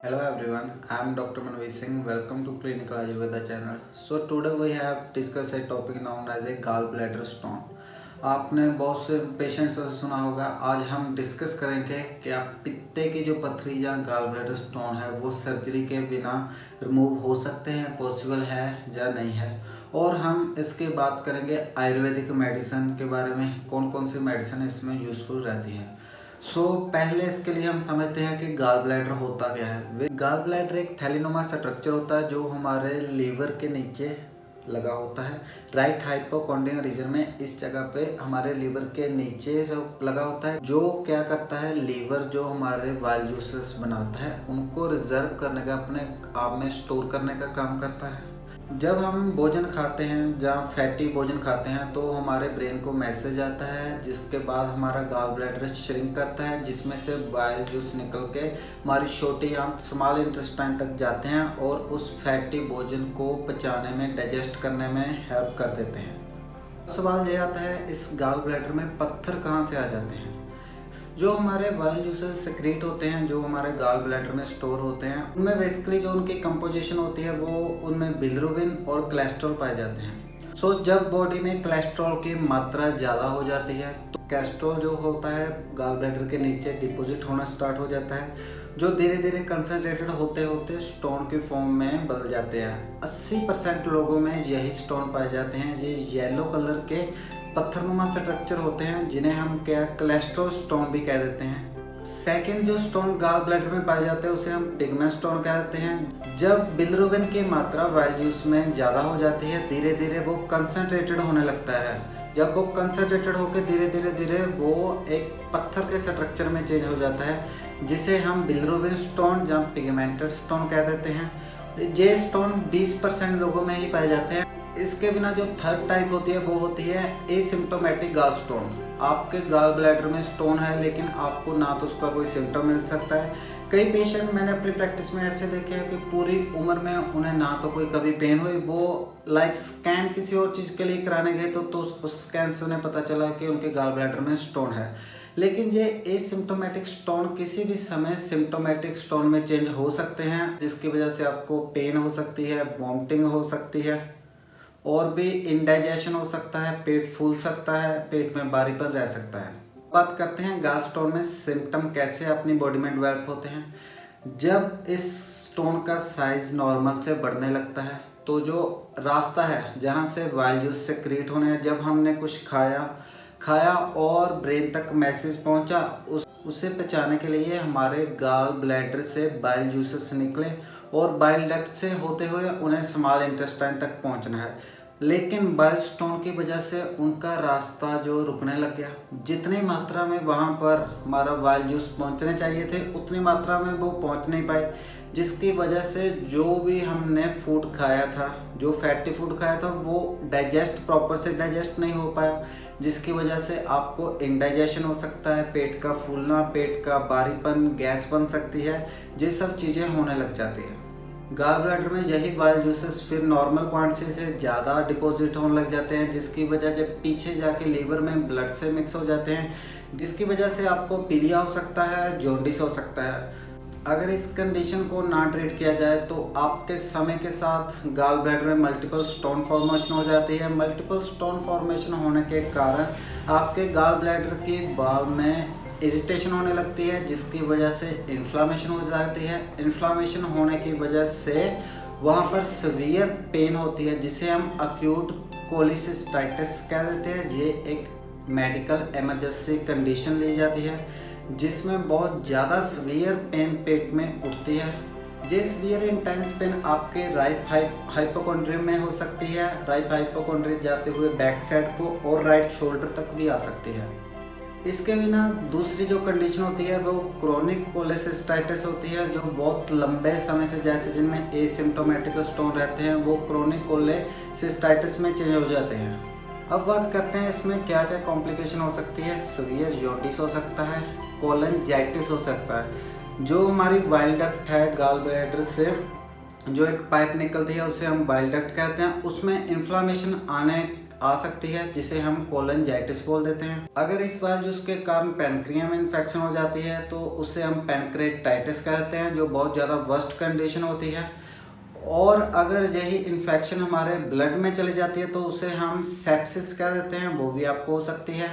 Hello everyone, I am Dr. Manveer Singh. Welcome to Clinical Ayurveda channel. So today we have discussed a topic known as a gallbladder stone. आपने बहुत से patients से सुना होगा। आज हम discuss करेंगे कि आप पित्ते की जो पथरी या गाल ब्लैडर स्टोन है वो सर्जरी के बिना रिमूव हो सकते हैं, पॉसिबल है या नहीं है। और हम इसके बात करेंगे आयुर्वेदिक मेडिसिन के बारे में, कौन कौन सी मेडिसिन इसमें यूज़फुल रहती है। पहले इसके लिए हम समझते हैं कि गाल ब्लैडर होता क्या है। गाल ब्लैडर एक थैलीनुमा स्ट्रक्चर होता है जो हमारे लीवर के नीचे लगा होता है। राइट हाइपोकॉन्ड्रियल रीजन में, इस जगह पे हमारे लीवर के नीचे जो लगा होता है, जो क्या करता है, लीवर जो हमारे वाइल जूसेस बनाता है उनको रिजर्व करने का, अपने आप में स्टोर करने का काम करता है। जब हम भोजन खाते हैं, जहाँ फैटी भोजन खाते हैं, तो हमारे ब्रेन को मैसेज आता है, जिसके बाद हमारा गाल ब्लैडर श्रिंक करता है, जिसमें से बाइल जूस निकल के हमारी छोटी आंत स्मॉल इंटेस्टाइन तक जाते हैं और उस फैटी भोजन को पचाने में, डाइजेस्ट करने में हेल्प कर देते हैं। सवाल ये आता है, इस गाल ब्लैडर में पत्थर कहाँ से आ जाते हैं। जो हमारे बाइल जूसेस सेक्रेट होते हैं, जो हमारे गाल ब्लैडर में स्टोर होते हैं, उनमें बेसिकली जो उनकी कंपोजिशन होती है वो उनमें बिलिरुबिन और कोलेस्ट्रॉल पाए जाते हैं। जब बॉडी में कोलेस्ट्रॉल की मात्रा ज़्यादा हो जाती है तो कोलेस्ट्रॉल जो होता है गाल ब्लैडर के नीचे डिपॉजिट होना स्टार्ट हो जाता है, जो धीरे धीरे कंसनट्रेटेड होते होते स्टोन की फॉर्म में बदल जाते हैं। 80% लोगों में यही स्टोन पाए जाते हैं। ये येलो कलर के पत्थरनुमा स्ट्रक्चर होते हैं, जिन्हें हम क्या कोलेस्ट्रॉल स्टोन भी कह देते हैं। सेकंड जो स्टोन गाल ब्लैडर में पाए जाते हैं उसे हम पिगमेंट स्टोन कह देते हैं। जब बिलिरुबिन की मात्रा बाइल जूस में ज़्यादा हो जाती है, धीरे धीरे वो कंसनट्रेटेड होने लगता है। जब वो कंसनट्रेटेड होकर धीरे धीरे वो एक पत्थर के स्ट्रक्चर में चेंज हो जाता है, जिसे हम बिलिरुबिन स्टोन या पिगमेंटेड स्टोन कह देते हैं। ये स्टोन 20% लोगों में ही पाए जाते हैं। इसके बिना जो थर्ड टाइप होती है वो होती है एसिम्प्टोमेटिक गाल स्टोन। आपके गाल ब्लैडर में स्टोन है लेकिन आपको ना तो उसका कोई सिम्टम मिल सकता है। कई पेशेंट मैंने अपनी प्रैक्टिस में ऐसे देखे हैं कि पूरी उम्र में उन्हें ना तो कोई कभी पेन हुई, वो स्कैन किसी और चीज़ के लिए कराने गए तो उस स्कैन से उन्हें पता चला कि उनके गाल ब्लैडर में स्टोन है। लेकिन ये एसिम्प्टोमेटिक स्टोन किसी भी समय सिम्प्टोमेटिक स्टोन में चेंज हो सकते हैं, जिसकी वजह से आपको पेन हो सकती है, वॉमिटिंग हो सकती है और भी इंडाइजेशन हो सकता है, पेट फूल सकता है, पेट में भारीपन रह सकता है। बात करते हैं गाल स्टोन में सिम्टम कैसे अपनी बॉडी में डेवलप होते हैं। जब इस स्टोन का साइज नॉर्मल से बढ़ने लगता है तो जो रास्ता है जहाँ से बाइल जूस से क्रिएट होने हैं, जब हमने कुछ खाया और ब्रेन तक मैसेज पहुँचा, उसे पचाने के लिए हमारे गाल ब्लैडर से बाइल जूसेस निकले और बाइल डक्ट से होते हुए उन्हें स्मॉल इंटेस्टाइन तक पहुंचना है। लेकिन बाइल स्टोन की वजह से उनका रास्ता जो रुकने लग गया। जितनी मात्रा में वहां पर हमारा बाइल जूस पहुंचने चाहिए थे उतनी मात्रा में वो पहुंच नहीं पाए, जिसकी वजह से जो भी हमने फूड खाया था, जो फैटी फूड खाया था, वो डाइजेस्ट प्रॉपर से डाइजेस्ट नहीं हो पाया, जिसकी वजह से आपको इंडाइजेशन हो सकता है, पेट का फूलना, पेट का भारीपन, गैस बन सकती है, ये सब चीज़ें होने लग जाती है। गाल ब्लैडर में यही बाइल जूसेस फिर नॉर्मल क्वांटिटी से ज़्यादा डिपॉजिट होने लग जाते हैं, जिसकी वजह से पीछे जाके लीवर में ब्लड से मिक्स हो जाते हैं, जिसकी वजह से आपको पीलिया हो सकता है, जॉन्डिस हो सकता है। अगर इस कंडीशन को ना ट्रीट किया जाए तो आपके समय के साथ गाल ब्लैडर में मल्टीपल स्टोन फॉर्मेशन हो जाती है। मल्टीपल स्टोन फॉर्मेशन होने के कारण आपके गाल ब्लैडर की बाल में इरिटेशन होने लगती है, जिसकी वजह से इन्फ्लामेशन हो जाती है। इन्फ्लामेशन होने की वजह से वहाँ पर सीवियर पेन होती है, जिसे हम अक्यूट कोलिसिस्टाइटिस कह देते हैं। ये एक मेडिकल इमरजेंसी कंडीशन ली जाती है, जिसमें बहुत ज़्यादा सीवियर पेन पेट में उठती है। ये सीवियर इंटेंस पेन आपके राइट हाइपोकॉन्ड्रियम में हो सकती है, राइट हाइपोकॉन्ड्रियम जाते हुए बैक साइड को और राइट शोल्डर तक भी आ सकती है। इसके बिना दूसरी जो कंडीशन होती है वो क्रोनिक कोलेसिस्टाइटिस होती है, जो बहुत लंबे समय से, जैसे जिनमें एसिम्प्टोमेटिक स्टोन रहते हैं, वो क्रोनिक कोलेसिस्टाइटिस में चेंज हो जाते हैं। अब बात करते हैं इसमें क्या क्या कॉम्प्लिकेशन हो सकती है। सीवियर जॉन्डिस हो सकता है, कोलेंजाइटिस हो सकता है। जो हमारी बाइल डक्ट है गाल ब्लैडर से जो एक पाइप निकलती है उसे हम बाइल डक्ट कहते हैं, उसमें इन्फ्लामेशन आ सकती है जिसे हम कोलेंजाइटिस बोल देते हैं। अगर इस बाल जूस के कारण पैनक्रिया में इन्फेक्शन हो जाती है तो उसे हम पैनक्रेटाइटिस कहते हैं, जो बहुत ज़्यादा वर्स्ट कंडीशन होती है। और अगर यही इन्फेक्शन हमारे ब्लड में चली जाती है तो उसे हम सेप्सिस कह देते हैं, वो भी आपको हो सकती है।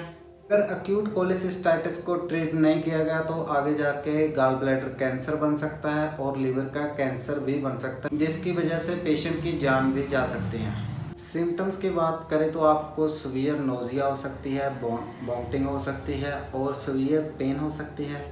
अगर अक्यूट कोलेसिस्टाइटिस को ट्रीट नहीं किया गया तो आगे जाके गॉल ब्लैडर कैंसर बन सकता है और लीवर का कैंसर भी बन सकता है, जिसकी वजह से पेशेंट की जान भी जा सकती है। सिम्टम्स की बात करें तो आपको सीवियर नोजिया हो सकती है, वॉमिटिंग हो सकती है और सीवियर पेन हो सकती है।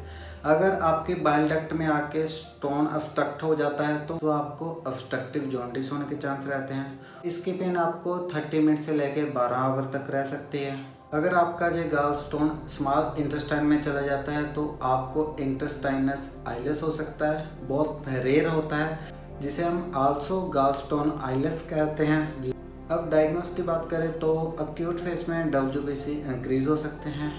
अगर आपके बाइल डक्ट में आके स्टोन ऑब्स्ट्रक्ट हो जाता है तो आपको ऑब्स्ट्रक्टिव जॉन्डिस होने के चांस रहते हैं। इसकी पेन आपको 30 मिनट से लेकर 12 आवर तक रह सकती है। अगर आपका ये गॉल स्टोन स्मॉल इंटेस्टाइन में चला जाता है तो आपको इंटेस्टाइनस आइलेस हो सकता है, बहुत रेयर होता है, जिसे हम आल्सो गॉल स्टोन आइलेस कहते हैं। अब डायग्नोस की बात करें तो अक्यूट फेज में WBC इंक्रीज हो सकते हैं।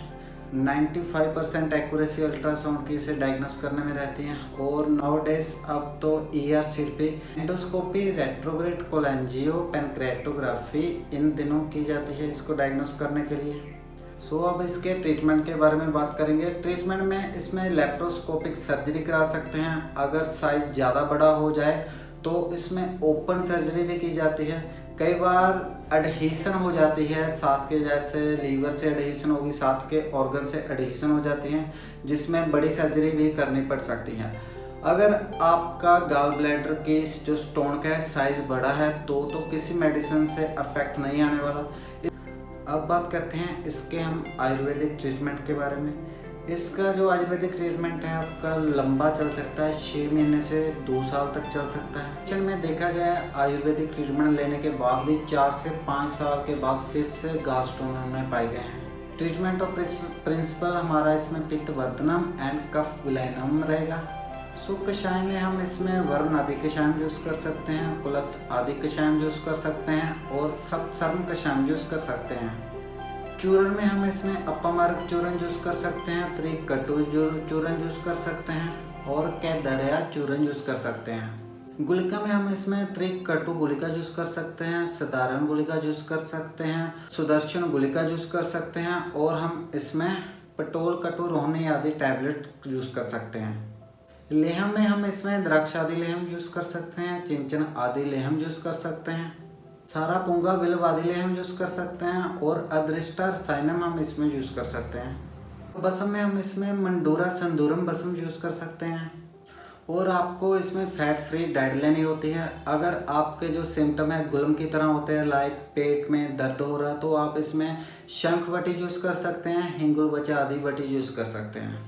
95% एक्यूरेसी अल्ट्रासाउंड की इसे डायग्नोस करने में रहती हैं और नाउडेज अब तो ERCP एंडोस्कोपी रेट्रोग्रेड कोलेंजियो पैनक्रेटोग्राफी इन दिनों की जाती है इसको डायग्नोस करने के लिए। अब इसके ट्रीटमेंट के बारे में बात करेंगे। ट्रीटमेंट में इसमें लेप्रोस्कोपिक सर्जरी करा सकते हैं। अगर साइज ज़्यादा बड़ा हो जाए तो इसमें ओपन सर्जरी भी की जाती है। कई बार एडहीशन हो जाती है साथ के, जैसे लीवर से एडहीशन होगी, साथ के ऑर्गन से एडहीशन हो जाती हैं, जिसमें बड़ी सर्जरी भी करनी पड़ सकती है। अगर आपका गॉल ब्लैडर की जो स्टोन का साइज बड़ा है तो किसी मेडिसिन से अफेक्ट नहीं आने वाला। अब बात करते हैं इसके हम आयुर्वेदिक ट्रीटमेंट के बारे में। इसका जो आयुर्वेदिक ट्रीटमेंट है आपका लंबा चल सकता है, 6 महीने से 2 साल तक चल सकता है। पेशेंट में देखा गया है आयुर्वेदिक ट्रीटमेंट लेने के बाद भी 4 से 5 साल के बाद फिर से गॉल स्टोन में पाए गए हैं। ट्रीटमेंट ऑफ प्रिंसिपल हमारा इसमें पित्तवर्धनम एंड कफ विलयनम रहेगा। कषाय में हम इसमें वर्ण आदि कषायम यूज़ कर सकते हैं, कुलत आदि कषायम यूज़ कर सकते हैं और सप्तसर्म कषायम यूज़ कर सकते हैं। चूर्ण में हम इसमें अपमार्ग चूर्ण यूज़ कर सकते हैं, त्रिकटु चूर्ण यूज़ कर सकते हैं और कैदरिया चूर्ण यूज़ कर सकते हैं। गुलिका में हम इसमें त्रिकटु गुलिका यूज़ कर सकते हैं, साधारण गुलिका यूज़ कर सकते हैं, सुदर्शन गुलिका यूज़ कर सकते हैं और हम इसमें पटोल कटु रोहिणी आदि टैबलेट यूज़ कर सकते हैं। लेहम में हम इसमें द्राक्ष आदि लेहम यूज़ कर सकते हैं, चिंचन आदि लेहम यूज़ कर सकते हैं, सारा पुंगा बिल्व आदि लेहम यूज़ कर सकते हैं और अदृष्टा रसायनम हम इसमें यूज़ कर सकते हैं। बसम में हम इसमें मंडूरा संदूरम बसम यूज़ कर सकते हैं और आपको इसमें फैट फ्री डाइट लेनी होती है। अगर आपके जो सिम्टम है गुलम की तरह होते हैं, लाइक पेट में दर्द हो रहा, तो आप इसमें शंख बटी यूज़ कर सकते हैं, हिंगुल बचा आदि बटी यूज़ कर सकते हैं।